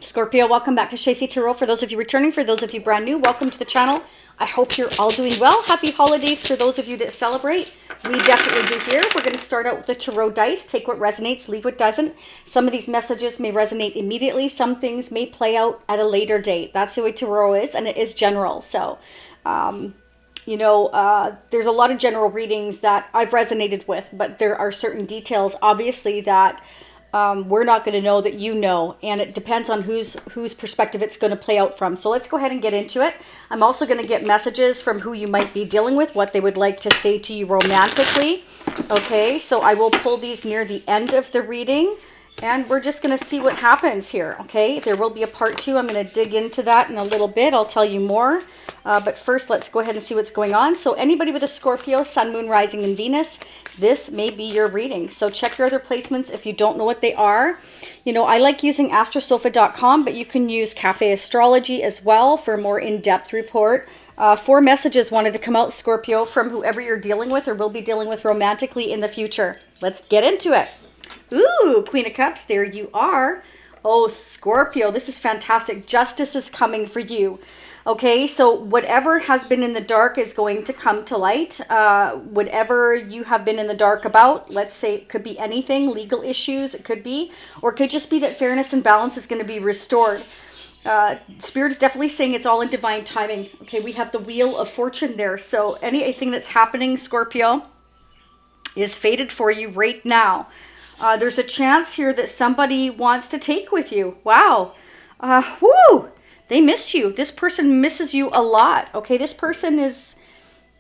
Scorpio, welcome back to Shacy Tarot. For those of you returning, for those of you brand new, welcome to the channel. I hope you're all doing well. Happy holidays for those of you that celebrate. We definitely do here. We're going to start out with the tarot dice. Take what resonates, leave what doesn't. Some of these messages may resonate immediately. Some things may play out at a later date. That's the way tarot is, and it is general. So, there's a lot of general readings that I've resonated with, but there are certain details, obviously, that we're not going to know that you know, and it depends on whose perspective it's going to play out from. So let's go ahead and get into it. I'm also going to get messages from who you might be dealing with, what they would like to say to you romantically. Okay, so I will pull these near the end of the reading, and we're just going to see what happens here. Okay, there will be a part 2. I'm going to dig into that in a little bit. I'll tell you more. But first, let's go ahead and see what's going on. So anybody with a Scorpio, Sun, Moon, Rising, and Venus, this may be your reading. So check your other placements if you don't know what they are. You know, I like using astrosofa.com, but you can use Cafe Astrology as well for a more in-depth report. 4 messages wanted to come out, Scorpio, from whoever you're dealing with or will be dealing with romantically in the future. Let's get into it. Ooh, Queen of Cups, there you are. Oh, Scorpio, this is fantastic. Justice is coming for you. Okay, so whatever has been in the dark is going to come to light. Whatever you have been in the dark about, let's say it could be anything, legal issues, it could be, or it could just be that fairness and balance is going to be restored. Spirit is definitely saying it's all in divine timing. Okay, we have the Wheel of Fortune there. So anything that's happening, Scorpio, is fated for you right now. There's a chance here that somebody wants to take with you. Wow. Whoo! They miss you. This person misses you a lot. Okay, this person is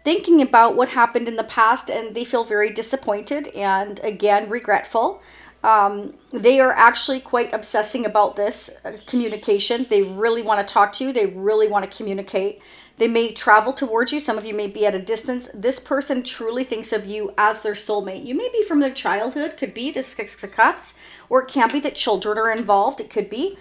thinking about what happened in the past and they feel very disappointed and, again, regretful. They are actually quite obsessing about this communication. They really want to talk to you. They really want to communicate. They may travel towards you. Some of you may be at a distance. This person truly thinks of you as their soulmate. You may be from their childhood. Could be the 6 of Cups. Or it can be that children are involved. It could be.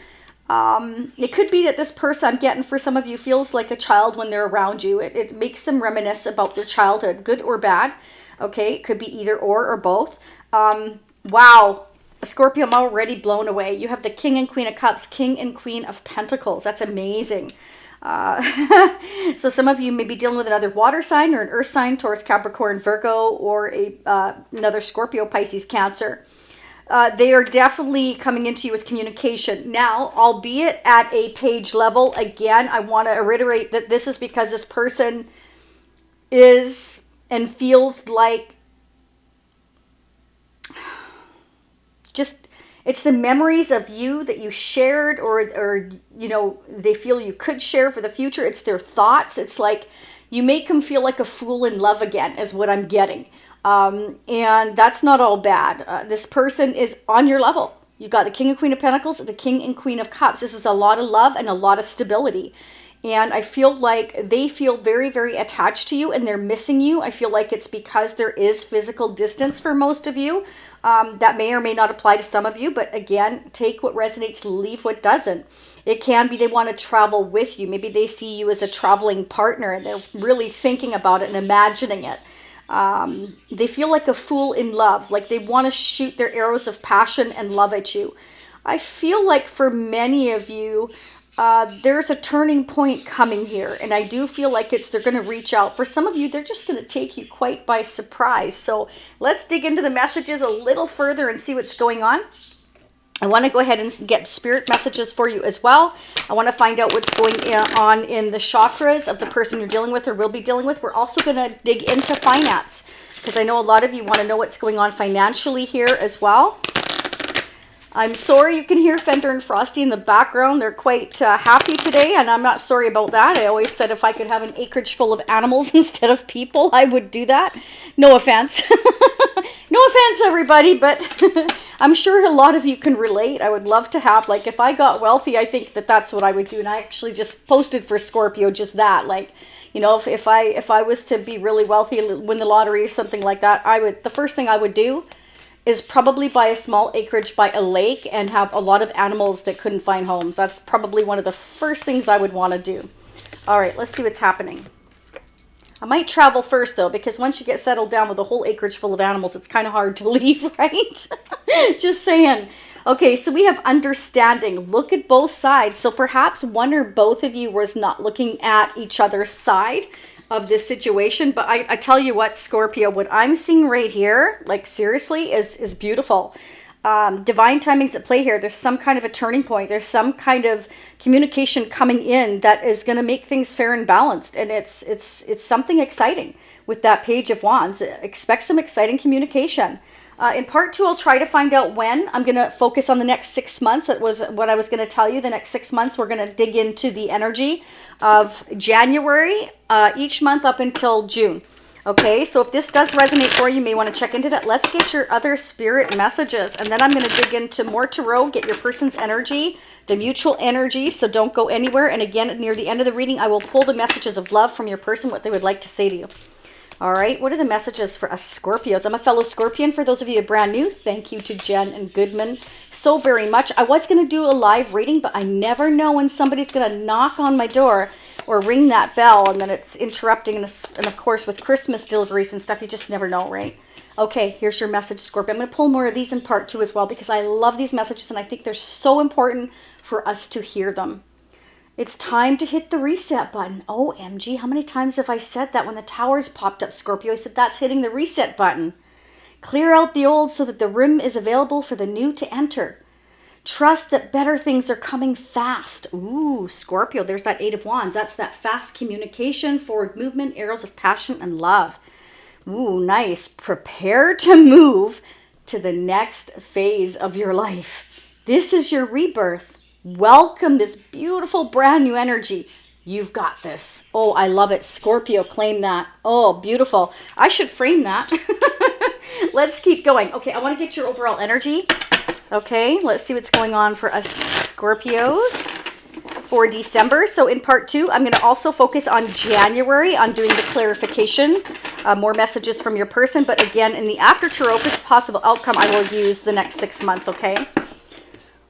It could be that this person, I'm getting for some of you, feels like a child when they're around you. It makes them reminisce about their childhood, good or bad. Okay, it could be either or both. Wow. Scorpio, I'm already blown away. You have the King and Queen of Cups, King and Queen of Pentacles. That's amazing. So some of you may be dealing with another water sign or an earth sign, Taurus, Capricorn, Virgo, or another Scorpio, Pisces, Cancer. They are definitely coming into you with communication. Now, albeit at a page level, again, I want to reiterate that this is because this person is and feels like just, it's the memories of you that you shared or you know, they feel you could share for the future. It's their thoughts. It's like you make them feel like a fool in love again is what I'm getting. And that's not all bad. This person is on your level. You got the King and Queen of Pentacles, the King and Queen of Cups. This is a lot of love and a lot of stability. And I feel like they feel very, very attached to you and they're missing you. I feel like it's because there is physical distance for most of you. That may or may not apply to some of you. But again, take what resonates, leave what doesn't. It can be they want to travel with you. Maybe they see you as a traveling partner and they're really thinking about it and imagining it. They feel like a fool in love, like they want to shoot their arrows of passion and love at you. I feel like for many of you, there's a turning point coming here, and I do feel like they're going to reach out. For some of you, they're just going to take you quite by surprise. So let's dig into the messages a little further and see what's going on. I want to go ahead and get spirit messages for you as well. I want to find out what's going on in the chakras of the person you're dealing with or will be dealing with. We're also going to dig into finance because I know a lot of you want to know what's going on financially here as well. I'm sorry you can hear Fender and Frosty in the background. They're quite happy today, and I'm not sorry about that. I always said if I could have an acreage full of animals instead of people, I would do that. No offense. No offense, everybody, but I'm sure a lot of you can relate. I would love to have, like, if I got wealthy, I think that's what I would do. And I actually just posted for Scorpio just that. Like, you know, if I was to be really wealthy, win the lottery or something like that, the first thing I would do is probably buy a small acreage by a lake and have a lot of animals that couldn't find homes. That's probably one of the first things I would want to do. All right, let's see what's happening. I might travel first, though, because once you get settled down with a whole acreage full of animals, it's kind of hard to leave, right? Just saying. Okay, so we have understanding. Look at both sides. So perhaps one or both of you was not looking at each other's side of this situation. But I tell you what, Scorpio, what I'm seeing right here, like seriously, is beautiful. Divine timing's at play here. There's some kind of a turning point. There's some kind of communication coming in that is going to make things fair and balanced. And it's something exciting with that Page of Wands. Expect some exciting communication. In part 2, I'll try to find out when. I'm going to focus on the next 6 months. That was what I was going to tell you. The next 6 months, we're going to dig into the energy of January each month up until June. Okay, so if this does resonate for you, you may want to check into that. Let's get your other spirit messages. And then I'm going to dig into more tarot, get your person's energy, the mutual energy. So don't go anywhere. And again, near the end of the reading, I will pull the messages of love from your person, what they would like to say to you. All right, what are the messages for us Scorpios? I'm a fellow Scorpion. For those of you brand new, thank you to Jen and Goodman so very much. I was going to do a live reading, but I never know when somebody's going to knock on my door or ring that bell, and then it's interrupting. And of course, with Christmas deliveries and stuff, you just never know, right? Okay, here's your message, Scorpio. I'm going to pull more of these in part 2 as well, because I love these messages, and I think they're so important for us to hear them. It's time to hit the reset button. OMG, how many times have I said that when the towers popped up, Scorpio? I said that's hitting the reset button. Clear out the old so that the room is available for the new to enter. Trust that better things are coming fast. Ooh, Scorpio, there's that 8 of Wands. That's that fast communication, forward movement, arrows of passion and love. Ooh, nice. Prepare to move to the next phase of your life. This is your rebirth. Welcome this beautiful brand new energy. You've got this. Oh, I love it. Scorpio, claim that. Oh, beautiful. I should frame that. Let's keep going. Okay, I want to get your overall energy. Okay, let's see what's going on for us Scorpios for December. So in part 2, I'm going to also focus on January, on doing the clarification, more messages from your person. But again, in the after tarot, for the possible outcome, I will use the next 6 months, okay?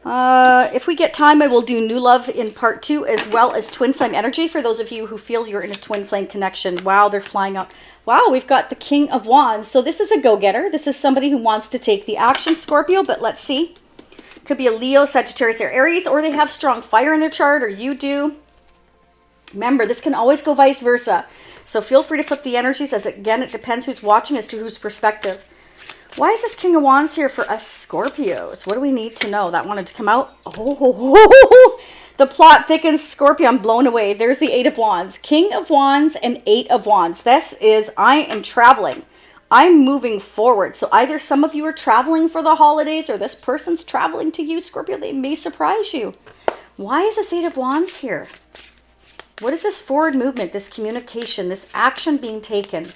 If we get time, I will do new love in part 2, as well as twin flame energy for those of you who feel you're in a twin flame connection. Wow, they're flying out. Wow, we've got the King of Wands. So this is a go-getter. This is somebody who wants to take the action, Scorpio, but let's see. Could be a Leo, Sagittarius, or Aries, or they have strong fire in their chart, or you do. Remember, this can always go vice versa. So feel free to flip the energies, as again, it depends who's watching as to whose perspective. Why is this King of Wands here for us Scorpios? What do we need to know? That wanted to come out. Oh, the plot thickens, Scorpio. I'm blown away. There's the 8 of Wands. King of Wands and 8 of Wands. This is, I am traveling. I'm moving forward. So either some of you are traveling for the holidays, or this person's traveling to you, Scorpio. They may surprise you. Why is this 8 of Wands here? What is this forward movement, this communication, this action being taken?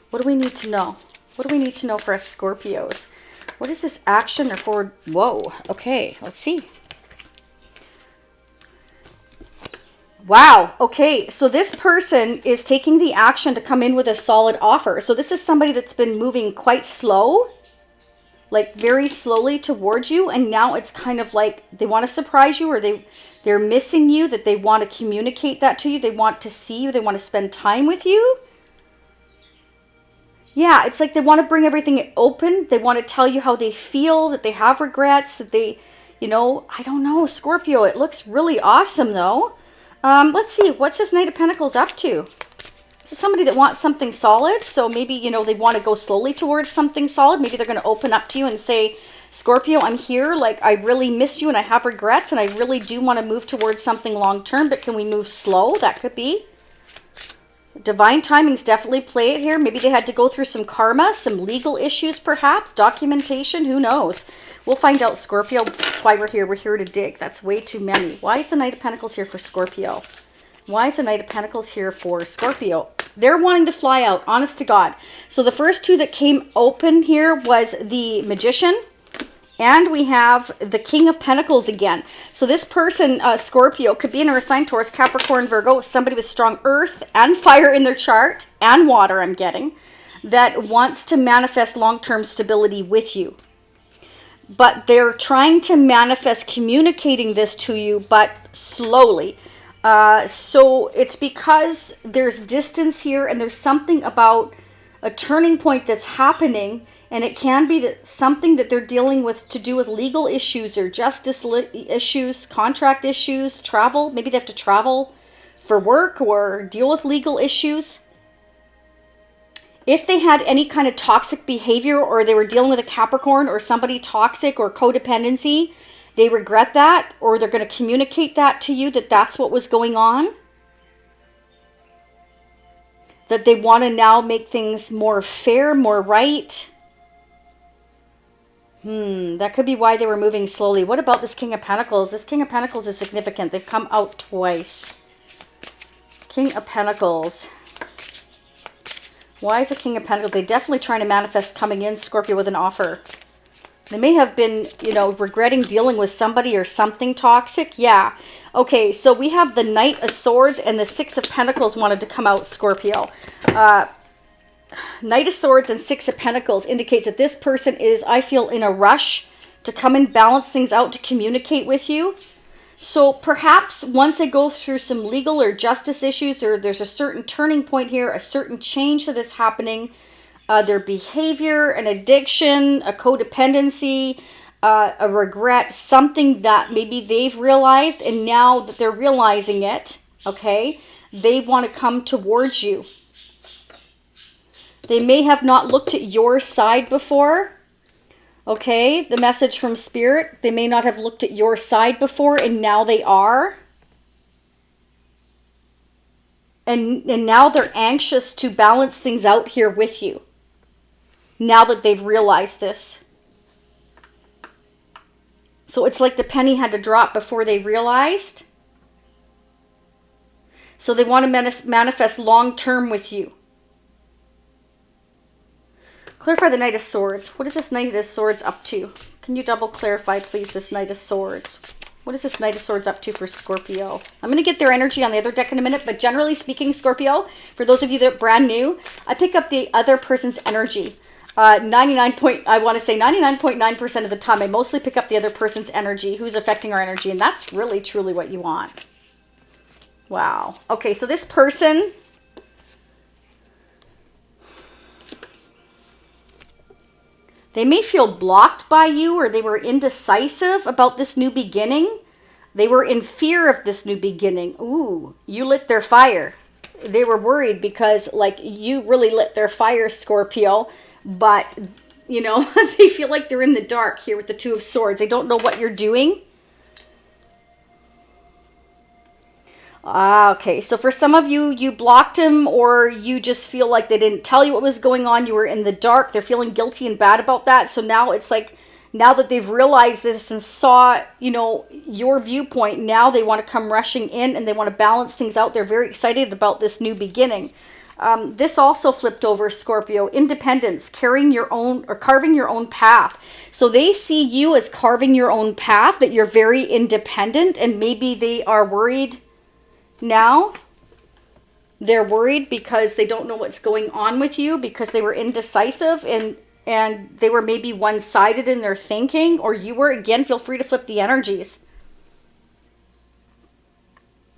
What do we need to know? What do we need to know for us Scorpios? What is this action or forward? Whoa. Okay, let's see. Wow. Okay, so this person is taking the action to come in with a solid offer. So this is somebody that's been moving quite slow, like very slowly towards you. And now it's kind of like they want to surprise you, or they're missing you, that they want to communicate that to you. They want to see you. They want to spend time with you. Yeah, it's like they want to bring everything open. They want to tell you how they feel, that they have regrets, that they, you know, I don't know, Scorpio. It looks really awesome, though. Let's see. What's this Knight of Pentacles up to? This is somebody that wants something solid. So maybe, you know, they want to go slowly towards something solid. Maybe they're going to open up to you and say, Scorpio, I'm here. Like, I really miss you and I have regrets. And I really do want to move towards something long term. But can we move slow? That could be. Divine timings definitely play it here. Maybe they had to go through some karma, some legal issues perhaps, documentation, who knows. We'll find out, Scorpio. That's why we're here. We're here to dig. That's way too many. Why is the Knight of Pentacles here for Scorpio? Why is the Knight of Pentacles here for Scorpio? They're wanting to fly out, honest to God. So the first 2 that came open here was the Magician. And we have the King of Pentacles again. So this person, Scorpio, could be an air sign, Taurus, Capricorn, Virgo, somebody with strong earth and fire in their chart, and water, I'm getting, that wants to manifest long-term stability with you. But they're trying to manifest communicating this to you, but slowly. So it's because there's distance here, and there's something about a turning point that's happening And it can be that something that they're dealing with to do with legal issues or justice issues, contract issues, travel. Maybe they have to travel for work or deal with legal issues. If they had any kind of toxic behavior or they were dealing with a Capricorn or somebody toxic or codependency, they regret that, or they're going to communicate that to you, that that's what was going on. That they want to now make things more fair, more right. That could be why they were moving slowly. What about this King of Pentacles? This King of Pentacles is significant. They've come out twice. King of Pentacles. Why is the King of Pentacles? They're definitely trying to manifest coming in, Scorpio, with an offer. They may have been, you know, regretting dealing with somebody or something toxic. Yeah. Okay, so we have the Knight of Swords and the Six of Pentacles wanted to come out, Scorpio. Knight of Swords and Six of Pentacles indicates that this person is, I feel, in a rush to come and balance things out, to communicate with you. So perhaps once they go through some legal or justice issues, or there's a certain turning point here, a certain change that is happening, their behavior, an addiction, a codependency, a regret, something that maybe they've realized, and now that they're realizing it, okay, they want to come towards you. They may have not looked at your side before. Okay, the message from Spirit. They may not have looked at your side before, and now they are. And now they're anxious to balance things out here with you. Now that they've realized this. So it's like the penny had to drop before they realized. So they want to manifest long-term with you. Clarify the Knight of Swords. What is this Knight of Swords up to? Can you double clarify, please, this Knight of Swords? What is this Knight of Swords up to for Scorpio? I'm going to get their energy on the other deck in a minute, but generally speaking, Scorpio, for those of you that are brand new, I pick up the other person's energy. 99.9% of the time, I mostly pick up the other person's energy, who's affecting our energy, and that's really, truly what you want. Wow. Okay, so this person... They may feel blocked by you, or they were indecisive about this new beginning. They were in fear of this new beginning. Ooh, you lit their fire. They were worried because, like, you really lit their fire, Scorpio. But, you know, they feel like they're in the dark here with the Two of Swords. They don't know what you're doing. Okay, so for some of you, you blocked him, or you just feel like they didn't tell you what was going on. You were in the dark. They're feeling guilty and bad about that. So now it's like, now that they've realized this and saw, you know, your viewpoint, now they want to come rushing in and they want to balance things out. They're very excited about this new beginning. This also flipped over, Scorpio. Independence, carrying your own, or carving your own path. So they see you as carving your own path, that you're very independent, and maybe they are worried. Now, they're worried because they don't know what's going on with you, because they were indecisive and they were maybe one-sided in their thinking, or you were. Again, feel free to flip the energies.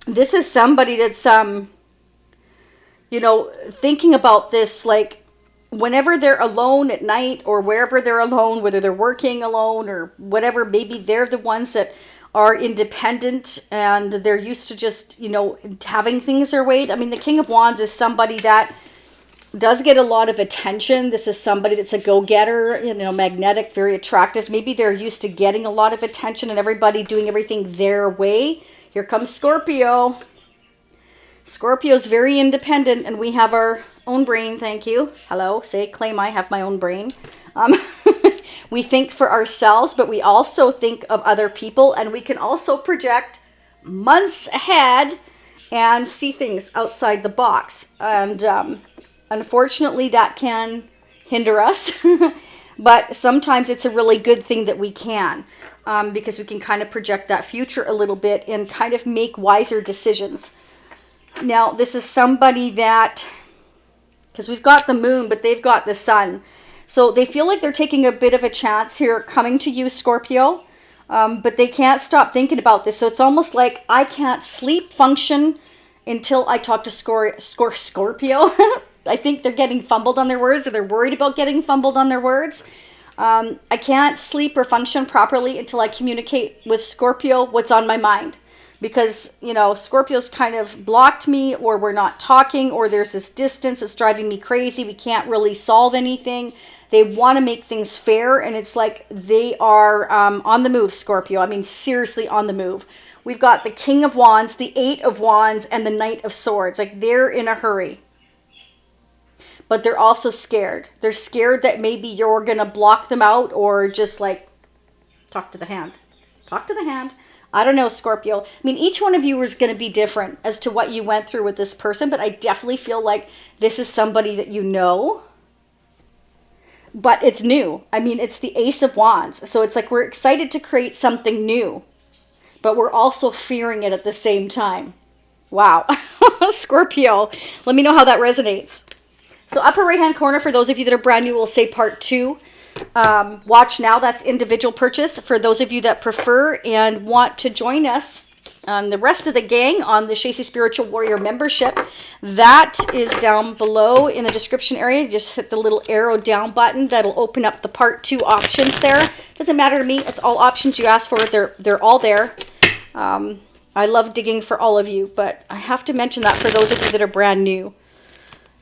This is somebody that's, you know, thinking about this, like, whenever they're alone at night or wherever they're alone, whether they're working alone or whatever, maybe they're the ones that are independent and they're used to just, you know, having things their way. I mean, the King of Wands is somebody that does get a lot of attention. This is somebody that's a go-getter, you know, magnetic, very attractive. Maybe they're used to getting a lot of attention and everybody doing everything their way. Here comes Scorpio. Scorpio's very independent, and we have our own brain. Thank you. Hello. Say, claim I have my own brain. We think for ourselves, but we also think of other people, and we can also project months ahead and see things outside the box. And unfortunately, that can hinder us. But sometimes it's a really good thing that we can, because we can kind of project that future a little bit and kind of make wiser decisions. Now, this is somebody that, because we've got the moon, but they've got the sun. So they feel like they're taking a bit of a chance here coming to you, Scorpio. But they can't stop thinking about this. So it's almost like, I can't sleep function until I talk to Scorpio. I think they're getting fumbled on their words, or they're worried about getting fumbled on their words. I can't sleep or function properly until I communicate with Scorpio what's on my mind. Because, you know, Scorpio's kind of blocked me, or we're not talking, or there's this distance that's driving me crazy. We can't really solve anything. They want to make things fair, and it's like they are on the move, Scorpio. I mean, seriously on the move. We've got the King of Wands, the Eight of Wands, and the Knight of Swords. Like, they're in a hurry. But they're also scared. They're scared that maybe you're going to block them out, or just like, talk to the hand. Talk to the hand. I don't know, Scorpio. I mean, each one of you is going to be different as to what you went through with this person, but I definitely feel like this is somebody that you know, but it's new. I mean, it's the Ace of Wands. So it's like we're excited to create something new, but we're also fearing it at the same time. Wow. Scorpio, let me know how that resonates. So upper right-hand corner, for those of you that are brand new, we'll say part 2. Watch now, that's individual purchase for those of you that prefer and want to join us on the rest of the gang on the Shacy Spiritual Warrior membership. That is down below in the description area. Just hit the little arrow down button. That'll open up the part 2 options there. Doesn't matter to me. It's all options you ask for. They're all there. I love digging for all of you, but I have to mention that for those of you that are brand new.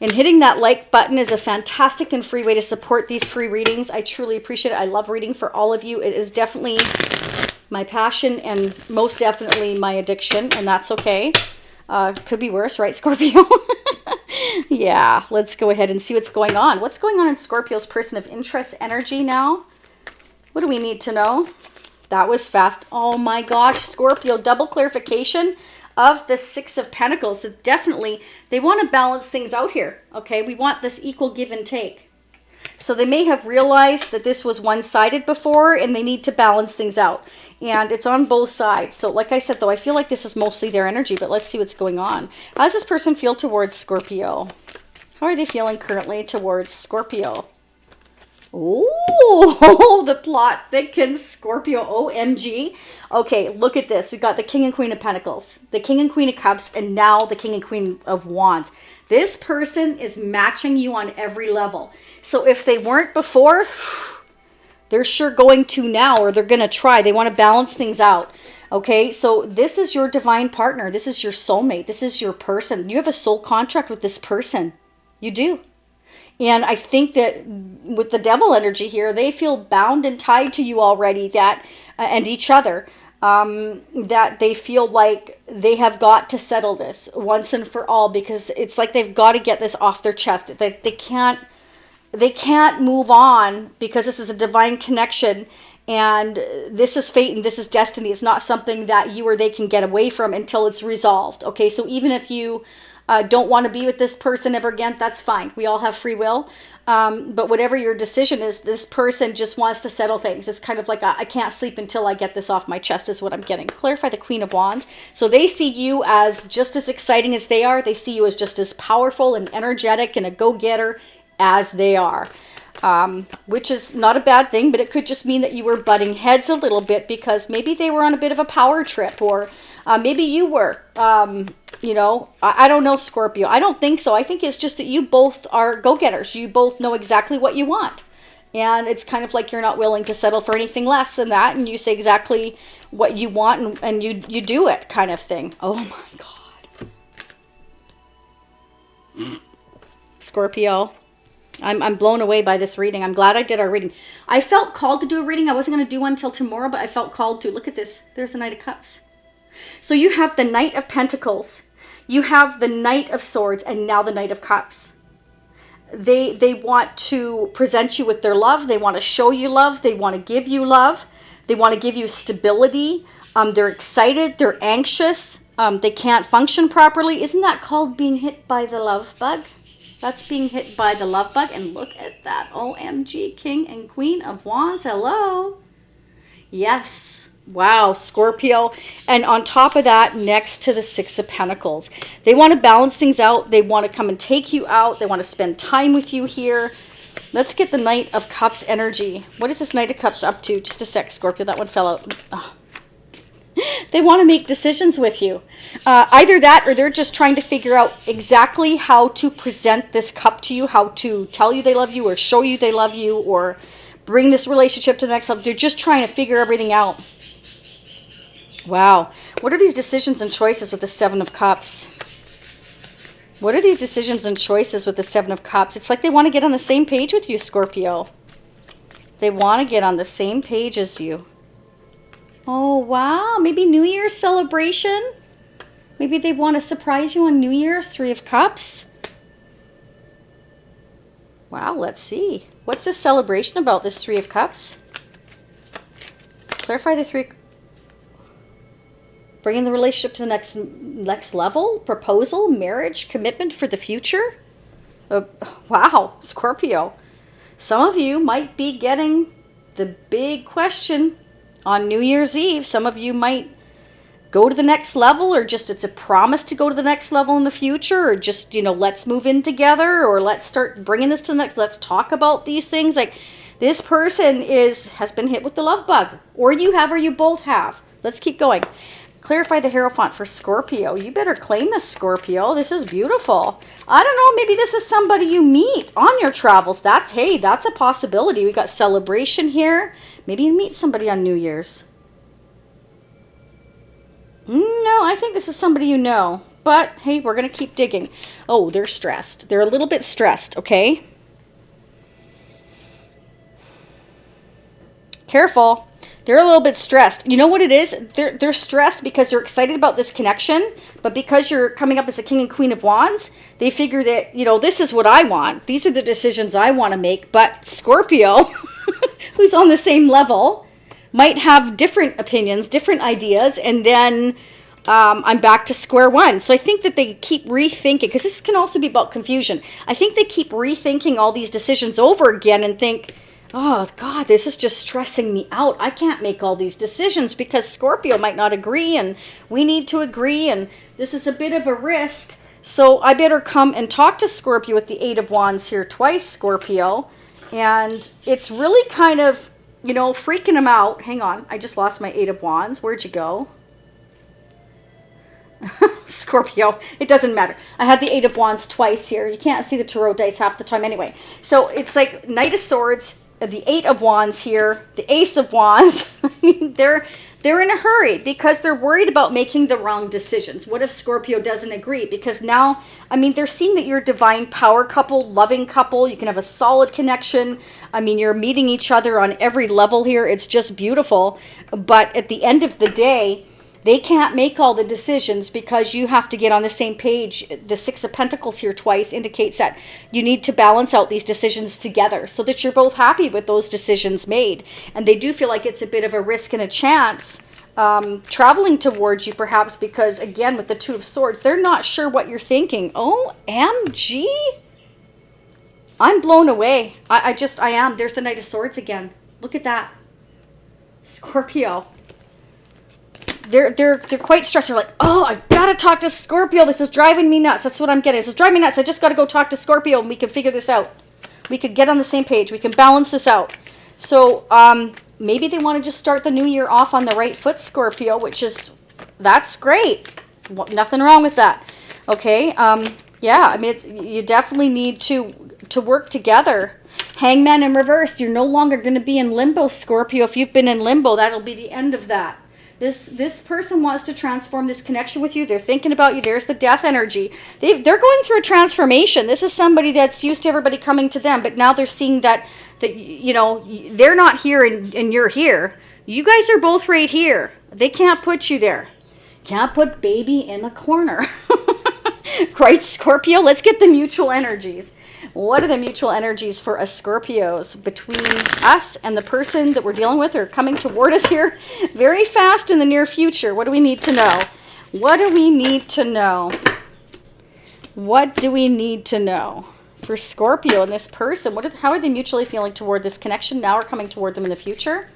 And hitting that like button is a fantastic and free way to support these free readings. I truly appreciate it. I love reading for all of you. It is definitely my passion and most definitely my addiction, and that's okay. Could be worse, right, Scorpio? Yeah, let's go ahead and see what's going on. What's going on in Scorpio's person of interest energy now? What do we need to know? That was fast. Oh my gosh, Scorpio, double clarification of the Six of Pentacles. So definitely, they want to balance things out here, okay? We want this equal give and take. So they may have realized that this was one-sided before, and they need to balance things out. And it's on both sides. So like I said, though, I feel like this is mostly their energy, but let's see what's going on. How does this person feel towards Scorpio? How are they feeling currently towards Scorpio? Oh, the plot thickens, Scorpio. OMG. Okay, look at this. We've got the King and Queen of Pentacles, the King and Queen of Cups, and now the King and Queen of Wands. This person is matching you on every level. So if they weren't before, they're sure going to now, or they're going to try. They want to balance things out. Okay, so this is your divine partner. This is your soulmate. This is your person. You have a soul contract with this person. You do. And I think that with the devil energy here, they feel bound and tied to you already, that and each other, that they feel like they have got to settle this once and for all, because it's like they've got to get this off their chest. They can't move on, because this is a divine connection, and this is fate and this is destiny. It's not something that you or they can get away from until it's resolved. Okay, so even if you don't want to be with this person ever again, that's fine. We all have free will. But whatever your decision is, this person just wants to settle things. It's kind of like, I can't sleep until I get this off my chest is what I'm getting. Clarify the Queen of Wands. So they see you as just as exciting as they are. They see you as just as powerful and energetic and a go-getter as they are. Which is not a bad thing, but it could just mean that you were butting heads a little bit, because maybe they were on a bit of a power trip, or maybe you were. You know, I don't know, Scorpio. I don't think so. I think it's just that you both are go-getters. You both know exactly what you want. And it's kind of like you're not willing to settle for anything less than that. And you say exactly what you want, and you do it, kind of thing. Oh my God. Scorpio. I'm blown away by this reading. I'm glad I did our reading. I felt called to do a reading. I wasn't going to do one until tomorrow, but I felt called to. Look at this. There's the Knight of Cups. So you have the Knight of Pentacles. You have the Knight of Swords, and now the Knight of Cups. They want to present you with their love. They want to show you love. They want to give you love. They want to give you stability. They're excited. They're anxious. They can't function properly. Isn't that called being hit by the love bug? That's being hit by the love bug. And look at that. OMG, King and Queen of Wands. Hello. Yes. Wow, Scorpio. And on top of that, next to the Six of Pentacles, they want to balance things out. They want to come and take you out. They want to spend time with you here. Let's get the Knight of Cups energy. What is this Knight of Cups up to? Just a sec, Scorpio. That one fell out. Oh. They want to make decisions with you. Either that or they're just trying to figure out exactly how to present this cup to you, how to tell you they love you or show you they love you or bring this relationship to the next level. They're just trying to figure everything out. Wow. What are these decisions and choices with the Seven of Cups? What are these decisions and choices with the Seven of Cups? It's like they want to get on the same page with you, Scorpio. They want to get on the same page as you. Oh, wow. Maybe New Year's celebration. Maybe they want to surprise you on New Year's. Three of Cups. Wow, let's see. What's this celebration about, this Three of Cups? Clarify the three. Bringing the relationship to the next level. Proposal, marriage, commitment for the future. Wow, Scorpio. Some of you might be getting the big question on New Year's Eve. Some of you might go to the next level, or just it's a promise to go to the next level in the future, or just, you know, let's move in together, or let's start bringing this to the next, let's talk about these things. Like, this person has been hit with the love bug, or you have, or you both have. Let's keep going. Clarify the Hierophant for Scorpio. You better claim this, Scorpio. This is beautiful. I don't know, maybe this is somebody you meet on your travels. Hey, that's a possibility. We got celebration here. Maybe you meet somebody on New Year's. No, I think this is somebody you know. But, hey, we're going to keep digging. Oh, they're stressed. They're a little bit stressed, okay? Careful. They're a little bit stressed. You know what it is? They're stressed because they're excited about this connection. But because you're coming up as a King and Queen of Wands, they figure that, you know, this is what I want. These are the decisions I want to make. But Scorpio, who's on the same level, might have different opinions, different ideas. And then I'm back to square one. So I think that they keep rethinking, because this can also be about confusion. I think they keep rethinking all these decisions over again and think, oh, God, this is just stressing me out. I can't make all these decisions because Scorpio might not agree and we need to agree. And this is a bit of a risk. So I better come and talk to Scorpio with the Eight of Wands here twice, Scorpio. And it's really kind of, you know, freaking him out. Hang on. I just lost my Eight of Wands. Where'd you go? Scorpio. It doesn't matter. I had the Eight of Wands twice here. You can't see the tarot dice half the time anyway. So it's like Knight of Swords, the Eight of Wands here, the Ace of Wands. they're in a hurry because they're worried about making the wrong decisions. What if Scorpio doesn't agree? Because now, I mean, they're seeing that you're a divine power couple, loving couple. You can have a solid connection. I mean, you're meeting each other on every level here. It's just beautiful. But at the end of the day, they can't make all the decisions because you have to get on the same page. The Six of Pentacles here twice indicates that you need to balance out these decisions together so that you're both happy with those decisions made. And they do feel like it's a bit of a risk and a chance traveling towards you, perhaps, because, again, with the Two of Swords, they're not sure what you're thinking. OMG. I'm blown away. I am. There's the Knight of Swords again. Look at that. Scorpio. They're quite stressed. They're like, oh, I gotta talk to Scorpio. This is driving me nuts. That's what I'm getting. This is driving me nuts. I just gotta go talk to Scorpio and we can figure this out. We could get on the same page. We can balance this out. So maybe they want to just start the new year off on the right foot, Scorpio, that's great. Nothing wrong with that. Okay. Yeah, I mean, you definitely need to work together. Hangman in reverse. You're no longer going to be in limbo, Scorpio. If you've been in limbo, that'll be the end of that. This person wants to transform this connection with you. They're thinking about you. There's the death energy. They're going through a transformation. This is somebody that's used to everybody coming to them, but now they're seeing that you know, they're not here and you're here. You guys are both right here. They can't put you there. Can't put baby in a corner. Right, Scorpio? Let's get the mutual energies. What are the mutual energies for us Scorpios between us and the person that we're dealing with or coming toward us here very fast in the near future? What do we need to know? What do we need to know? What do we need to know for Scorpio and this person? How are they mutually feeling toward this connection now or coming toward them in the future?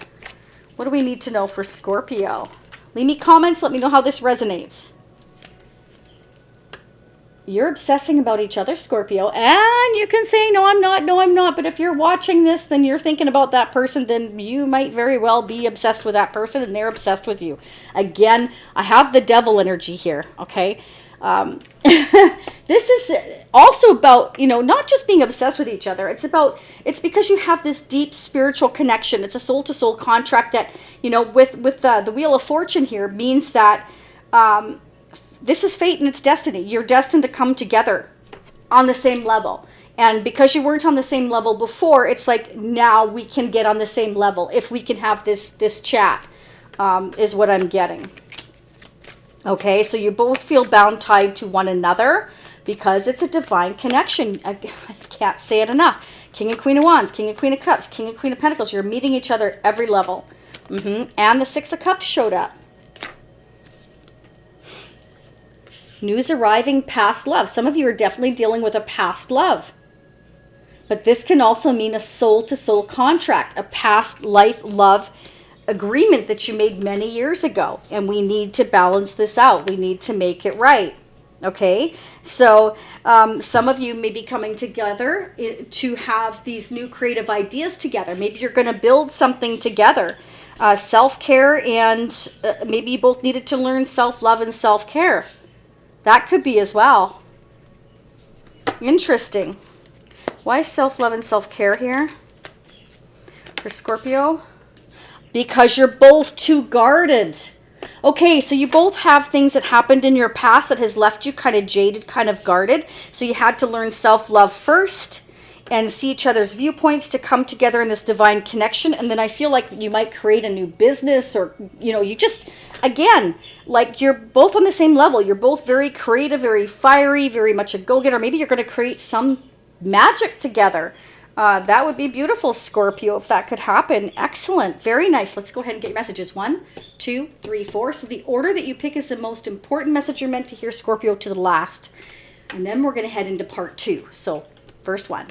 What do we need to know for Scorpio? Leave me comments. Let me know how this resonates. You're obsessing about each other, Scorpio. And you can say, no, I'm not. No, I'm not. But if you're watching this, then you're thinking about that person. Then you might very well be obsessed with that person and they're obsessed with you. Again, I have the devil energy here. Okay. This is also about, not just being obsessed with each other. It's because you have this deep spiritual connection. It's a soul to soul contract that, with the Wheel of Fortune here means that, this is fate and it's destiny. You're destined to come together on the same level. And because you weren't on the same level before, it's like now we can get on the same level. If we can have this chat, is what I'm getting. Okay, so you both feel bound, tied to one another because it's a divine connection. I can't say it enough. King and Queen of Wands, King and Queen of Cups, King and Queen of Pentacles. You're meeting each other at every level. And the Six of Cups showed up. News arriving, past love. Some of you are definitely dealing with a past love. But this can also mean a soul-to-soul contract, a past life love agreement that you made many years ago. And we need to balance this out. We need to make it right. Okay? So some of you may be coming together to have these new creative ideas together. Maybe you're going to build something together. Self-care, and maybe you both needed to learn self-love and self-care. That could be as well. Interesting. Why self-love and self-care here for Scorpio? Because you're both too guarded. Okay, so you both have things that happened in your past that has left you kind of jaded, kind of guarded. So you had to learn self-love first and see each other's viewpoints to come together in this divine connection. And then I feel like you might create a new business, or, you just, again, like you're both on the same level. You're both very creative, very fiery, very much a go-getter. Maybe you're going to create some magic together. That would be beautiful, Scorpio, if that could happen. Excellent. Very nice. Let's go ahead and get your messages. 1, 2, 3, 4. So the order that you pick is the most important message you're meant to hear, Scorpio, to the last. And then we're going to head into part 2. So first one.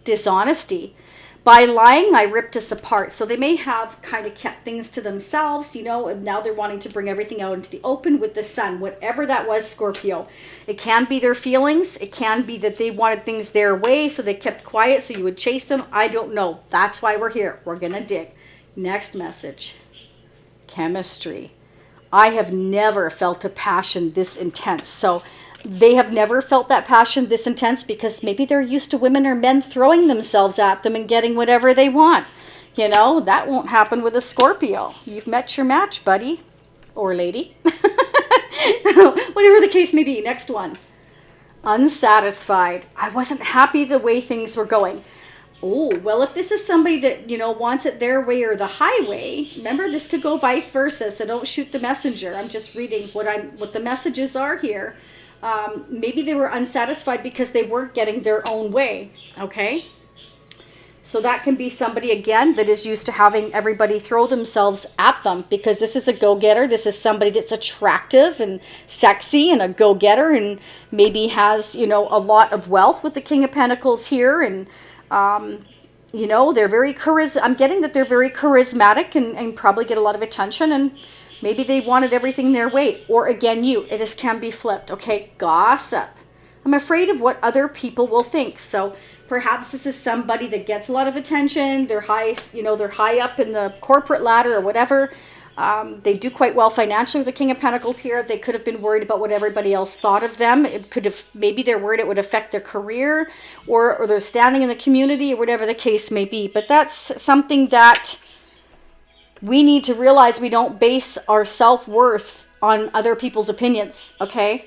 Dishonesty. By lying, I ripped us apart. So they may have kind of kept things to themselves, and now they're wanting to bring everything out into the open with the sun, whatever that was, Scorpio. It can be their feelings. It can be that they wanted things their way, so they kept quiet so you would chase them. I don't know. That's why we're here. We're going to dig. Next message. Chemistry. I have never felt a passion this intense. So they have never felt that passion this intense because maybe they're used to women or men throwing themselves at them and getting whatever they want. That won't happen with a Scorpio. You've met your match, buddy or lady. Whatever the case may be. Next one. Unsatisfied. I wasn't happy the way things were going. Oh, well, if this is somebody that, wants it their way or the highway, remember, this could go vice versa, so don't shoot the messenger. I'm just reading what the messages are here. Maybe they were unsatisfied because they weren't getting their own way, okay? So that can be somebody, again, that is used to having everybody throw themselves at them because this is a go-getter. This is somebody that's attractive and sexy and a go-getter and maybe has, a lot of wealth with the King of Pentacles here. And, they're very I'm getting that they're very charismatic and probably get a lot of attention, and maybe they wanted everything their way. Or again, this can be flipped, okay? Gossip. I'm afraid of what other people will think. So perhaps this is somebody that gets a lot of attention. They're high, they're high up in the corporate ladder or whatever. They do quite well financially with the King of Pentacles here. They could have been worried about what everybody else thought of them. It could have, maybe they're worried it would affect their career or their standing in the community or whatever the case may be. But that's something that we need to realize. We don't base our self-worth on other people's opinions, okay?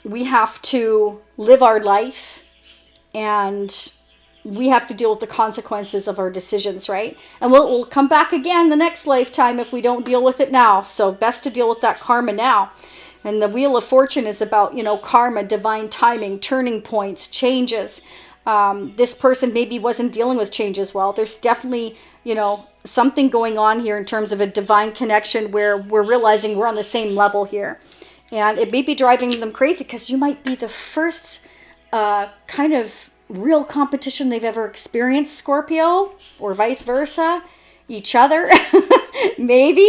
We have to live our life, and we have to deal with the consequences of our decisions, right? And we'll come back again the next lifetime if we don't deal with it now. So best to deal with that karma now. And the Wheel of Fortune is about, karma, divine timing, turning points, changes. This person maybe wasn't dealing with changes well. There's definitely, something going on here in terms of a divine connection where we're realizing we're on the same level here. And it may be driving them crazy because you might be the first kind of real competition they've ever experienced, Scorpio, or vice versa, each other. Maybe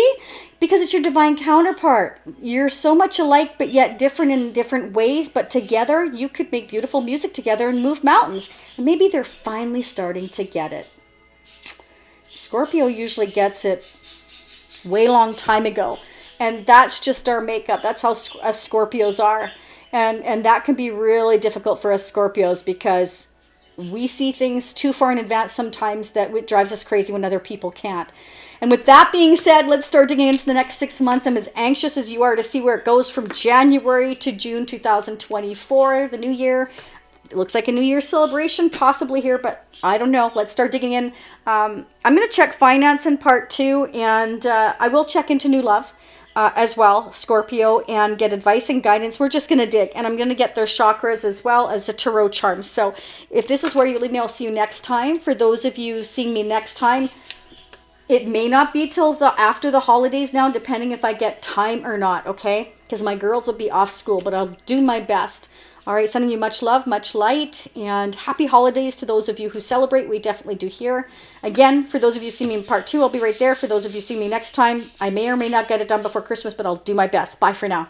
because it's your divine counterpart. You're so much alike, but yet different in different ways. But together, you could make beautiful music together and move mountains. And maybe they're finally starting to get it. Scorpio usually gets it way long time ago. And that's just our makeup. That's how us Scorpios are. And that can be really difficult for us Scorpios because we see things too far in advance sometimes that it drives us crazy when other people can't. And with that being said, let's start digging into the next 6 months. I'm as anxious as you are to see where it goes from January to June 2024, the new year. It looks like a New Year's celebration possibly here, but I don't know. Let's start digging in. I'm going to check finance in part 2, and I will check into new love as well, Scorpio, and get advice and guidance. We're just going to dig, and I'm going to get their chakras as well as a tarot charm. So if this is where you leave me, I'll see you next time. For those of you seeing me next time, it may not be till after the holidays now, depending if I get time or not, okay? Because my girls will be off school, but I'll do my best. All right, sending you much love, much light, and happy holidays to those of you who celebrate. We definitely do here. Again, for those of you see me in part 2, I'll be right there. For those of you see me next time, I may or may not get it done before Christmas, but I'll do my best. Bye for now.